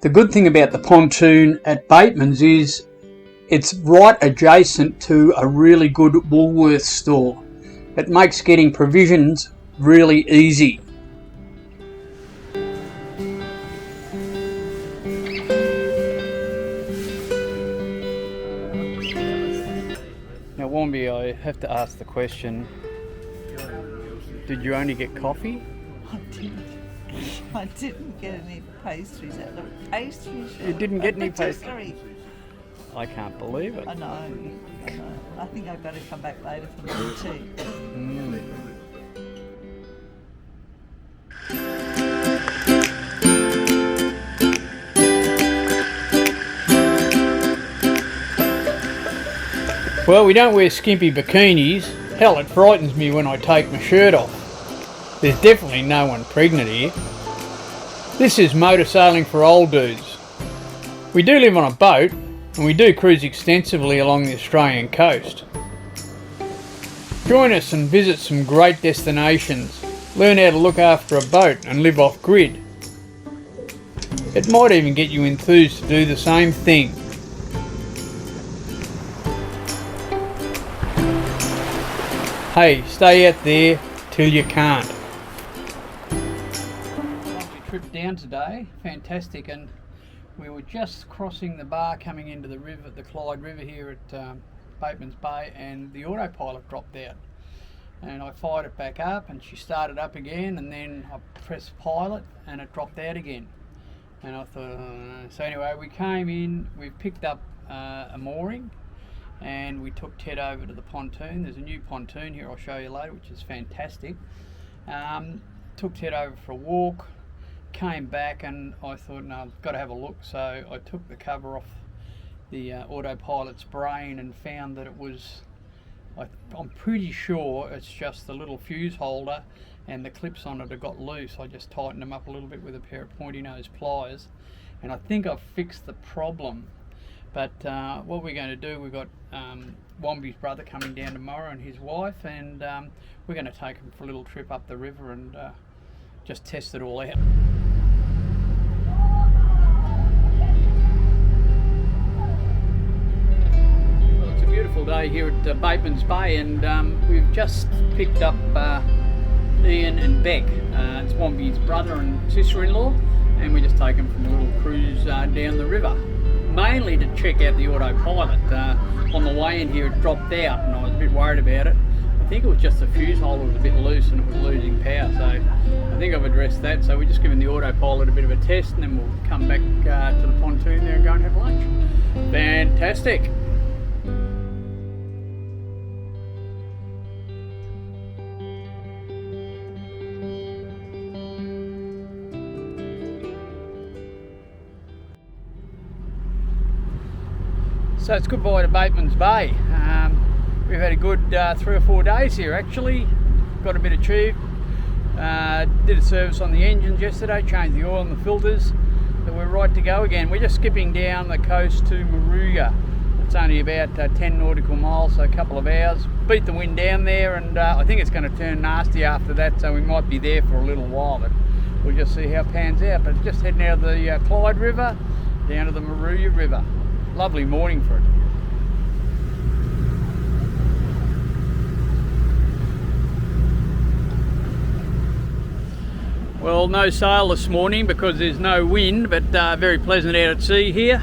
The good thing about the pontoon at Batemans is it's right adjacent to a really good Woolworths store. It makes getting provisions really easy. Now Wombi, I have to ask the question, did you only get coffee? I didn't get any pastries out of the pastry shop. You didn't get any pastries? I can't believe it. I know. I think I've got to come back later for more tea. Well, we don't wear skimpy bikinis. Hell, it frightens me when I take my shirt off. There's definitely no one pregnant here. This is motor sailing for old dudes. We do live on a boat, and we do cruise extensively along the Australian coast. Join us and visit some great destinations. Learn how to look after a boat and live off grid. It might even get you enthused to do the same thing. Hey, stay out there till you can't. Lovely trip down today, fantastic, and we were just crossing the bar coming into the river, the Clyde River here at Batemans Bay, and the autopilot dropped out. And I fired it back up and she started up again, and then I pressed pilot and it dropped out again. And I thought, so anyway, we came in, we picked up a mooring, and we took Ted over to the pontoon. There's a new pontoon here I'll show you later, which is fantastic. Took Ted over for a walk, came back, and I thought, no, I've got to have a look. So I took the cover off the autopilot's brain and found that it was, I'm pretty sure it's just the little fuse holder, and the clips on it have got loose. I just tightened them up a little bit with a pair of pointy nose pliers, and I think I've fixed the problem. But what we're going to do, we've got Wombi's brother coming down tomorrow and his wife, and we're going to take them for a little trip up the river and just test it all out. Well, it's a beautiful day here at Batemans Bay, and we've just picked up Ian and Beck. It's Wombi's brother and sister-in-law, and we're just taking them for a little cruise down the river. Mainly to check out the autopilot. On the way in here it dropped out and I was a bit worried about it. I think it was just the fuse holder was a bit loose and it was losing power, so I think I've addressed that. So we're just giving the autopilot a bit of a test, and then we'll come back to the pontoon there and go and have lunch. Fantastic. So it's goodbye to Batemans Bay. We've had a good 3 or 4 days here actually. Got a bit achieved. Did a service on the engines yesterday, changed the oil and the filters. So we're right to go again. We're just skipping down the coast to Moruya. It's only about 10 nautical miles, so a couple of hours. Beat the wind down there, and I think it's going to turn nasty after that, so we might be there for a little while, but we'll just see how it pans out. But just heading out of the Clyde River down to the Moruya River. Lovely morning for it. Well, no sail this morning because there's no wind, but very pleasant out at sea here.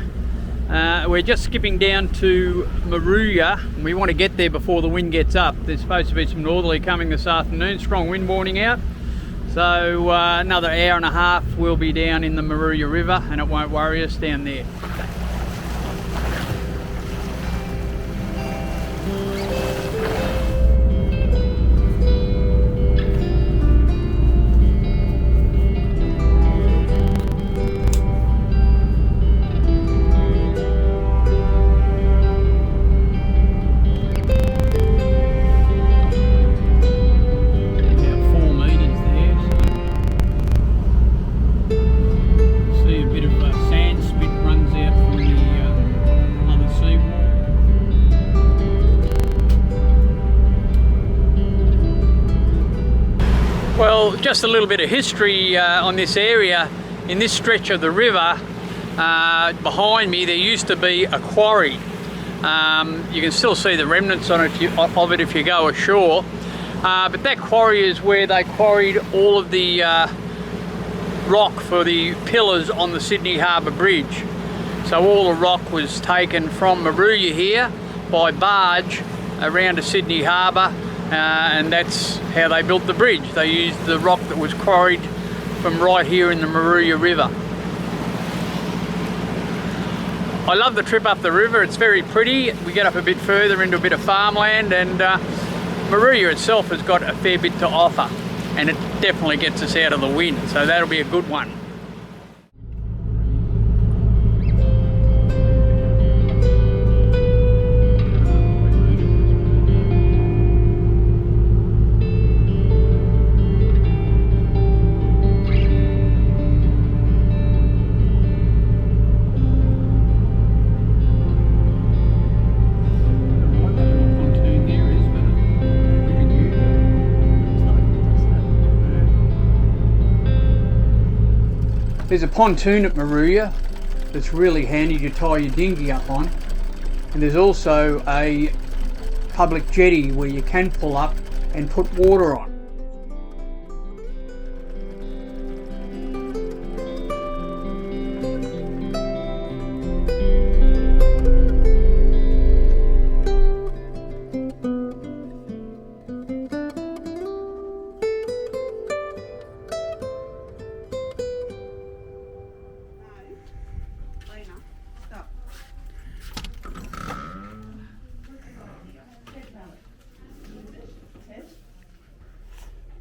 We're just skipping down to Moruya, and we want to get there before the wind gets up. There's supposed to be some northerly coming this afternoon, strong wind warning out. So another hour and a half we'll be down in the Moruya River, and it won't worry us down there. Well, just a little bit of history on this area. In this stretch of the river, behind me there used to be a quarry. You can still see the remnants on it of it if you go ashore. But that quarry is where they quarried all of the rock for the pillars on the Sydney Harbour Bridge. So all the rock was taken from Moruya here by barge around to Sydney Harbour, and that's how they built the bridge. They used the rock that was quarried from right here in the Moruya River. I love the trip up the river. It's very pretty. We get up a bit further into a bit of farmland, and Moruya itself has got a fair bit to offer, and it definitely gets us out of the wind, so that'll be a good one. There's a pontoon at Moruya that's really handy to tie your dinghy up on, and there's also a public jetty where you can pull up and put water on.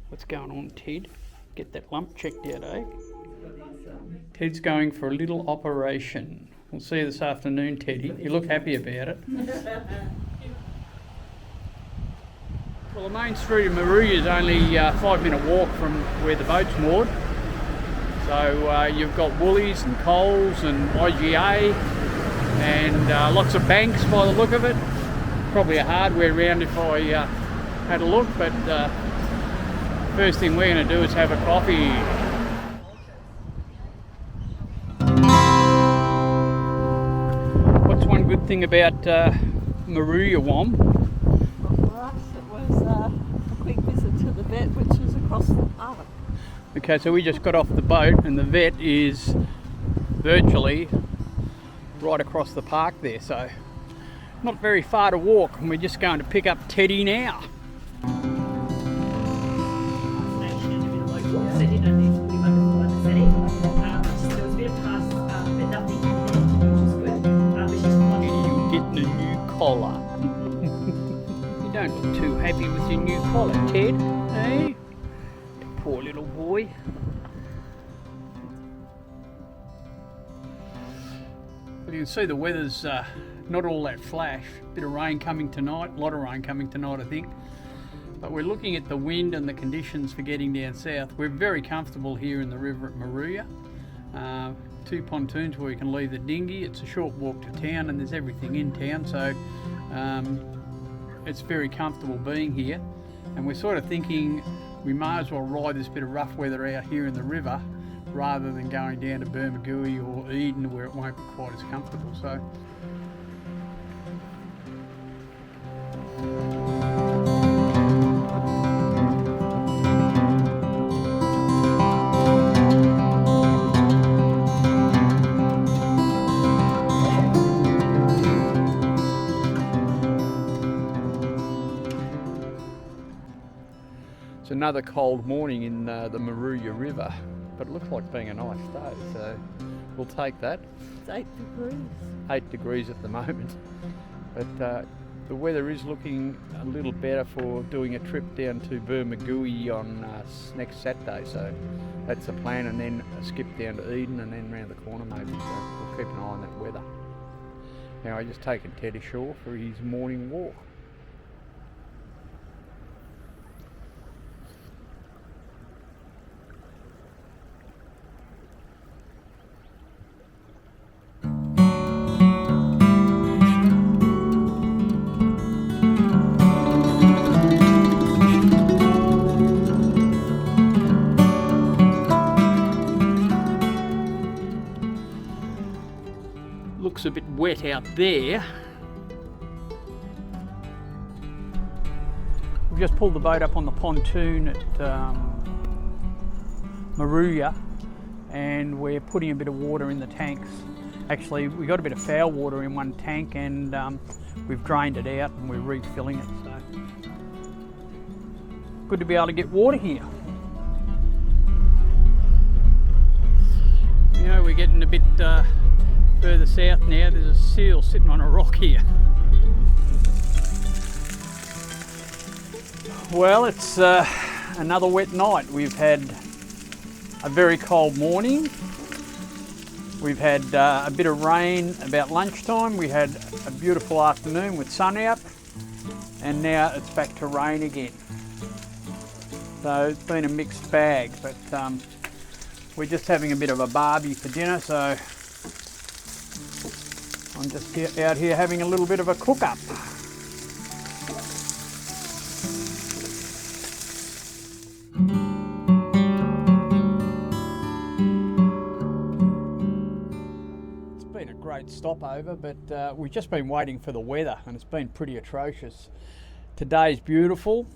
What's going on, Ted? Get that lump checked out, eh? Ted's going for a little operation. We'll see you this afternoon, Teddy. You look happy about it. Well, the main street of Moruya is only a 5-minute walk from where the boat's moored. So you've got Woolies and Coles and IGA and lots of banks by the look of it. Probably a hardware round if I had a look, but first thing we're going to do is have a coffee. What's one good thing about Moruya, Wom? Well, for us it was a quick visit to the vet, which is across the harbour. Okay, so we just got off the boat and the vet is virtually right across the park there, so not very far to walk, and we're just going to pick up Teddy now. Collar. You don't look too happy with your new collar, Ted, eh? Poor little boy. Well, you can see the weather's not all that flash. Bit of rain coming tonight, a lot of rain coming tonight, I think. But we're looking at the wind and the conditions for getting down south. We're very comfortable here in the river at Moruya. 2 pontoons where you can leave the dinghy. It's a short walk to town and there's everything in town, so it's very comfortable being here. And we're sort of thinking we may as well ride this bit of rough weather out here in the river rather than going down to Bermagui or Eden where it won't be quite as comfortable. So it's another cold morning in the Moruya River, but it looks like being a nice day, so we'll take that. It's 8 degrees. 8 degrees at the moment, but the weather is looking a little better for doing a trip down to Bermagui on next Saturday, so that's the plan, and then a skip down to Eden and then round the corner maybe, so we'll keep an eye on that weather. Now I've just taken Ted ashore for his morning walk. wet out there. We've just pulled the boat up on the pontoon at Moruya, and we're putting a bit of water in the tanks. Actually, we got a bit of foul water in one tank, and we've drained it out and we're refilling it. So good to be able to get water here. You know, we're getting a bit further south now. There's a seal sitting on a rock here. Well, it's another wet night. We've had a very cold morning. We've had a bit of rain about lunchtime. We had a beautiful afternoon with sun out, and now it's back to rain again. So it's been a mixed bag, but we're just having a bit of a barbie for dinner, so I'm just out here having a little bit of a cook-up. It's been a great stopover, but we've just been waiting for the weather, and it's been pretty atrocious. Today's beautiful.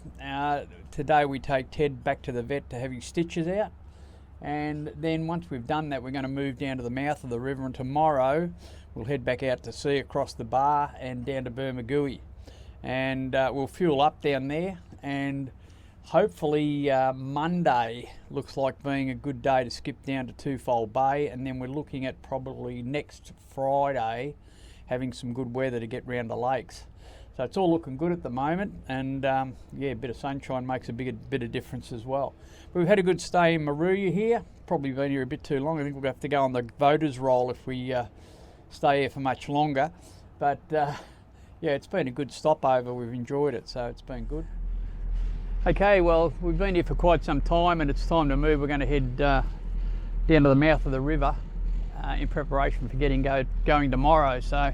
Today we take Ted back to the vet to have his stitches out. And then once we've done that, we're going to move down to the mouth of the river, and tomorrow we'll head back out to sea across the bar and down to Bermagui, and we'll fuel up down there, and hopefully Monday looks like being a good day to skip down to Twofold Bay, and then we're looking at probably next Friday having some good weather to get round the lakes. So it's all looking good at the moment, and yeah, a bit of sunshine makes a bit of difference as well. But we've had a good stay in Moruya here. Probably been here a bit too long. I think we'll have to go on the voters roll if we stay here for much longer. But yeah, it's been a good stopover. We've enjoyed it, so it's been good. Okay, well, we've been here for quite some time, and it's time to move. We're going to head down to the mouth of the river in preparation for going tomorrow. So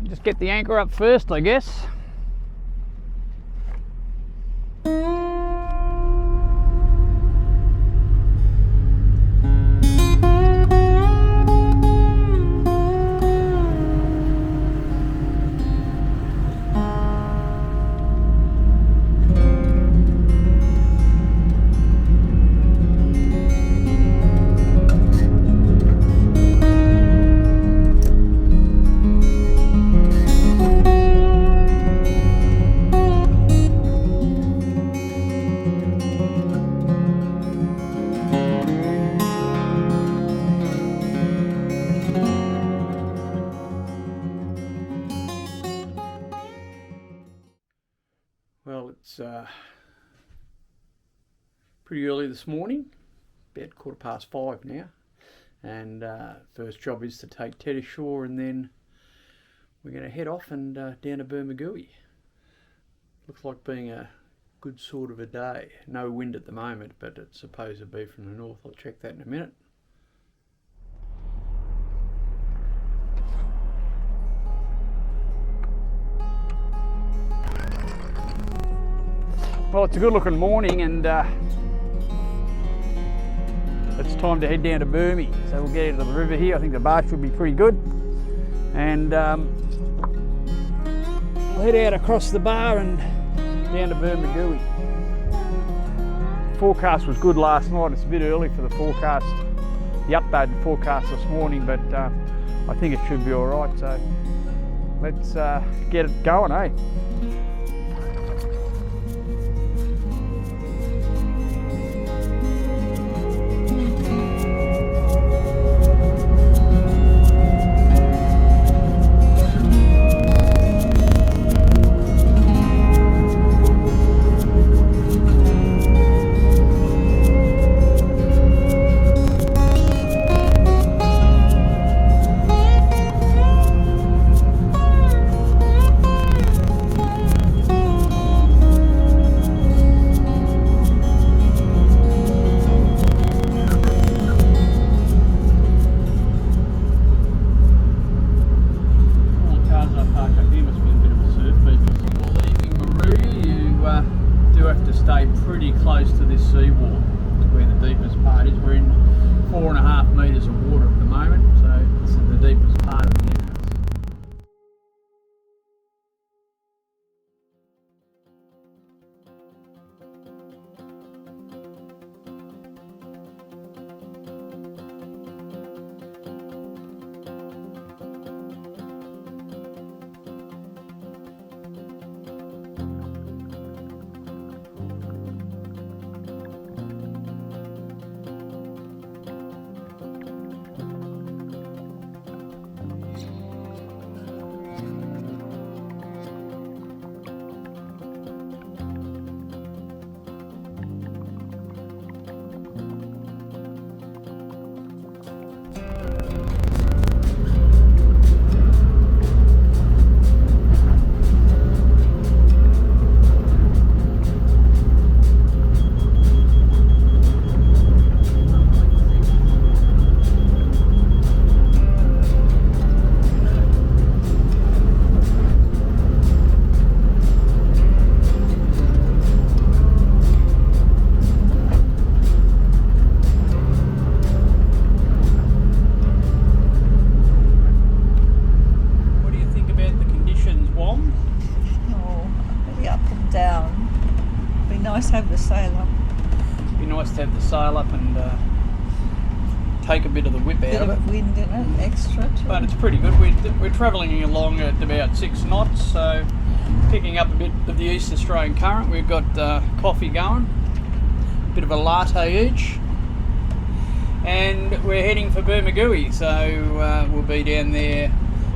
just get the anchor up first, I guess. Well, it's pretty early this morning, about 5:15 now, and first job is to take Ted ashore, and then we're going to head off and down to Bermagui. Looks like being a good sort of a day. No wind at the moment, but it's supposed to be from the north. I'll check that in a minute. Well, it's a good looking morning, and it's time to head down to Bermagui. So we'll get into the river here. I think the bar should be pretty good. And we'll head out across the bar and down to Bermagui. Forecast was good last night. It's a bit early for the forecast, the updated forecast this morning, but I think it should be all right. So let's get it going, eh? Pretty close to this seawall, to where the deepest part is. We're in 4.5 metres of water at the moment, so this is the deepest part of it. nice to have the sail up. Be nice to have the sail up and take a bit of the whip Bit out of it. of wind in it, extra too. But it's pretty good. We're travelling along at about 6 knots, so picking up a bit of the East Australian current. We've got coffee going, a bit of a latte each, and we're heading for Bermagui, so we'll be down there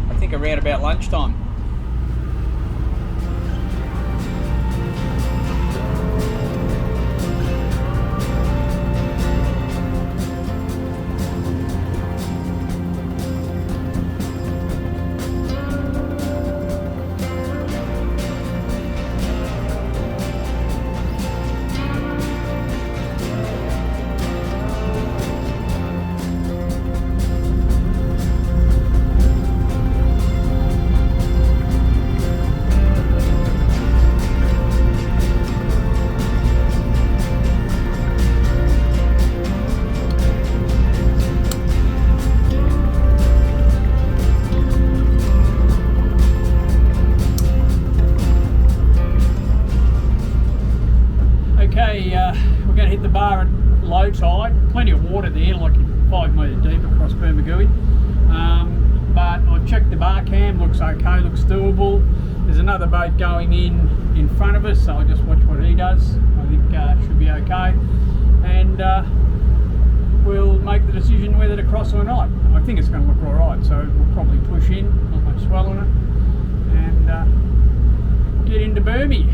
I think around about lunchtime. We're going to hit the bar at low tide. Plenty of water there, like 5 metre deep across Bermagui. But I've checked the bar cam, looks okay, looks doable. There's another boat going in front of us, so I'll just watch what he does. I think it should be okay. And we'll make the decision whether to cross or not. I think it's going to look alright, so we'll probably push in, not much swell on it, and get into Bermy.